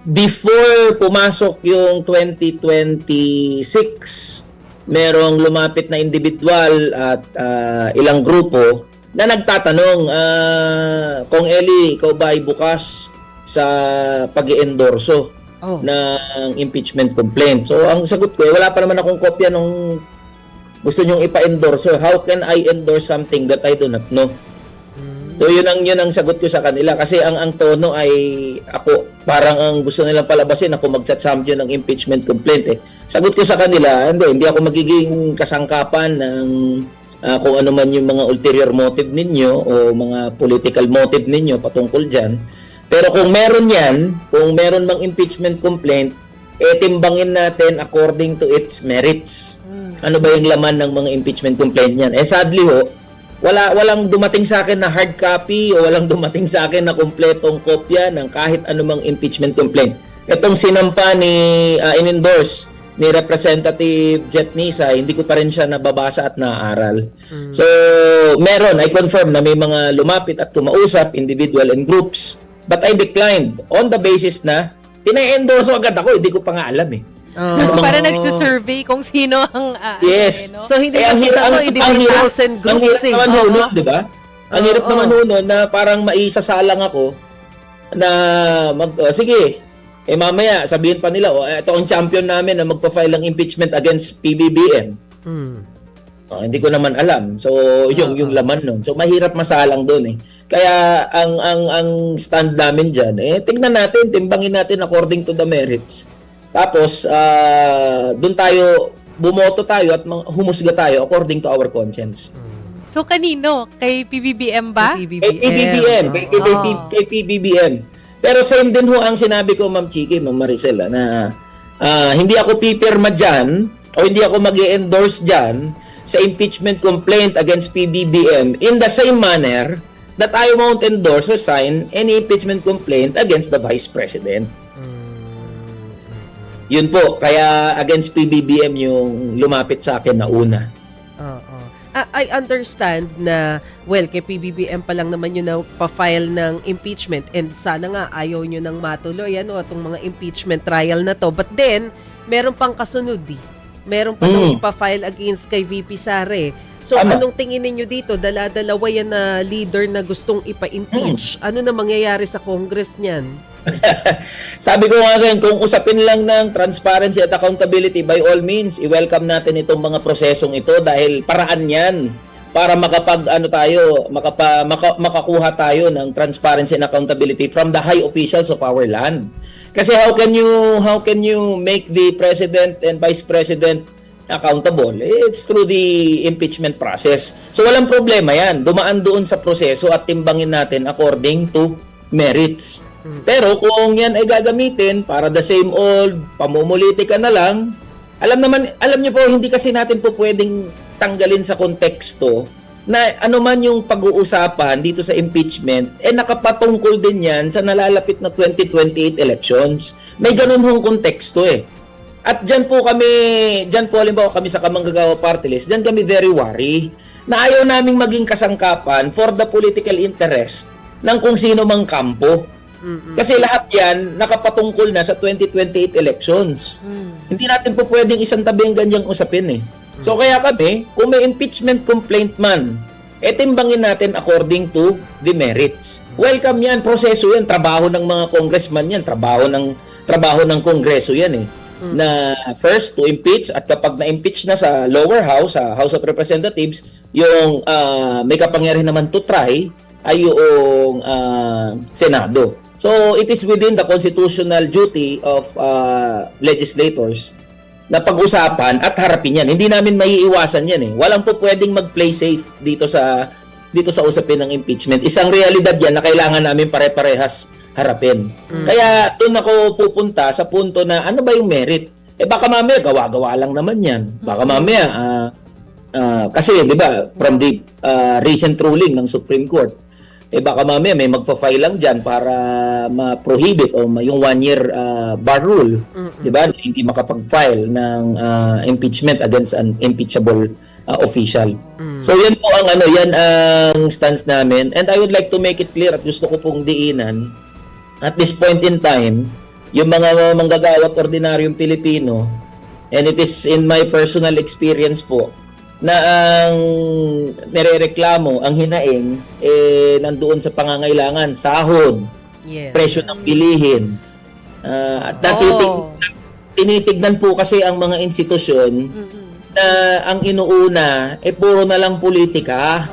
before pumasok yung 2026, merong lumapit na individual at ilang grupo na nagtatanong, Kung Eli, ikaw ba ay bukas sa pag-i-endorso ng impeachment complaint? So ang sagot ko, wala pa naman akong kopya nung gusto nyong ipa-endorso. How can I endorse something that I do not know? So yun ang sagot ko sa kanila kasi ang tono ay ako parang ang gusto nilang palabasin ako magcha-champion ng impeachment complaint eh. Sagot ko sa kanila, hindi ako magiging kasangkapan ng kung ano man yung mga ulterior motive ninyo o mga political motive ninyo patungkol diyan. Pero kung meron kung meron mang impeachment complaint, timbangin natin according to its merits. Ano ba yung laman ng mga impeachment complaint niyan? Sadly walang dumating sa akin na hard copy o walang dumating sa akin na kumpletong kopya ng kahit anumang impeachment complaint. Itong sinampa in-endorse ni Representative Jet Nisa, hindi ko pa rin siya nababasa at naaaral. So, meron, I confirm na may mga lumapit at kumausap, individual and groups. But I declined on the basis na tina-endorse agad ako, hindi ko pa nga alam eh. Para nagsusurvey kung sino ang... Yes. So, hindi lang isa to, individuals and groups. Ang hirap naman hunod, di ba? Ang hirap naman hunod na parang maisasalang ako na sige, mamaya sabihin pa nila, ito ang champion namin na magpa-file ng impeachment against PBBM. Hindi ko naman alam. So, yung laman nun. So, mahirap masalang doon eh. Kaya, ang stand namin dyan, tignan natin, timbangin natin according to the merits. Tapos, doon tayo, bumoto tayo at humusga tayo according to our conscience. So, kanino? Kay PBBM ba? Kay PBBM. Kay PBBM. Pero same din ho ang sinabi ko, Ma'am Chiki, Ma'am Maricel, na hindi ako pipirma dyan o hindi ako mag-i-endorse dyan sa impeachment complaint against PBBM in the same manner that I won't endorse or sign any impeachment complaint against the Vice President. Yun po, kaya against PBBM yung lumapit sa akin na una. I understand na, well, kay PBBM pa lang naman yun na pa-file ng impeachment and sana nga ayaw nyo nang matuloy itong mga impeachment trial na to. But then, meron pang kasunod meron pa nung ipa-file against kay VP Sara. So, anong tingin ninyo dito? Dala-dalawa yan na leader na gustong ipa-impeach. Ano na mangyayari sa Congress niyan? Sabi ko nga sa inyo, kung usapin lang ng transparency at accountability, by all means, i-welcome natin itong mga prosesong ito dahil paraan yan para makakuha tayo ng transparency and accountability from the high officials of our land. Kasi how can you make the president and vice president accountable? It's through the impeachment process. So walang problema yan. Dumaan doon sa proseso at timbangin natin according to merits. Pero kung yan ay gagamitin para the same old, pamumulitika na lang, alam niyo po, hindi kasi natin po pwedeng tanggalin sa konteksto na ano man yung pag-uusapan dito sa impeachment, nakapatungkol din yan sa nalalapit na 2028 elections. May ganun hong konteksto eh. At dyan po halimbawa kami sa Kamanggagawa Party List, dyan kami very worry na ayaw naming maging kasangkapan for the political interest ng kung sino mang kampo. Kasi lahat yan nakapatungkol na sa 2028 elections. Hindi natin po pwedeng isang tabi ang ganyang usapin eh. So kaya kami, kung may impeachment complaint man, timbangin natin according to the merits. Welcome yan, proseso yan, trabaho ng mga congressman yan, trabaho ng kongreso yan eh. Na first to impeach at kapag na-impeach na sa lower house, sa House of Representatives, yung may kapangyarihan naman to try ay yung Senado. So, it is within the constitutional duty of legislators na pag-usapan at harapin yan. Hindi namin maiiwasan yan eh. Walang po pwedeng mag-play safe dito sa usapin ng impeachment. Isang realidad yan na kailangan namin pare-parehas harapin. Kaya doon ako pupunta sa punto na ano ba yung merit? Baka mamaya gawa-gawa lang naman yan. Baka mamaya kasi 'di ba from the recent ruling ng Supreme Court, baka mamaya may magpa-file lang diyan para ma-prohibit o yung 1-year bar rule, 'di ba? Hindi makapag-file ng impeachment against an impeachable official. So yan po ang ang stance namin, and I would like to make it clear at gusto ko pong diinan at this point in time yung mga manggagawa at ordinaryong Pilipino, and it is in my personal experience po, na ang nirereklamo, ang hinaing, nandoon sa pangangailangan, sahod, Yes. presyo ng bilihin. At tinitignan po kasi ang mga institusyon na ang inuuna, puro na lang politika.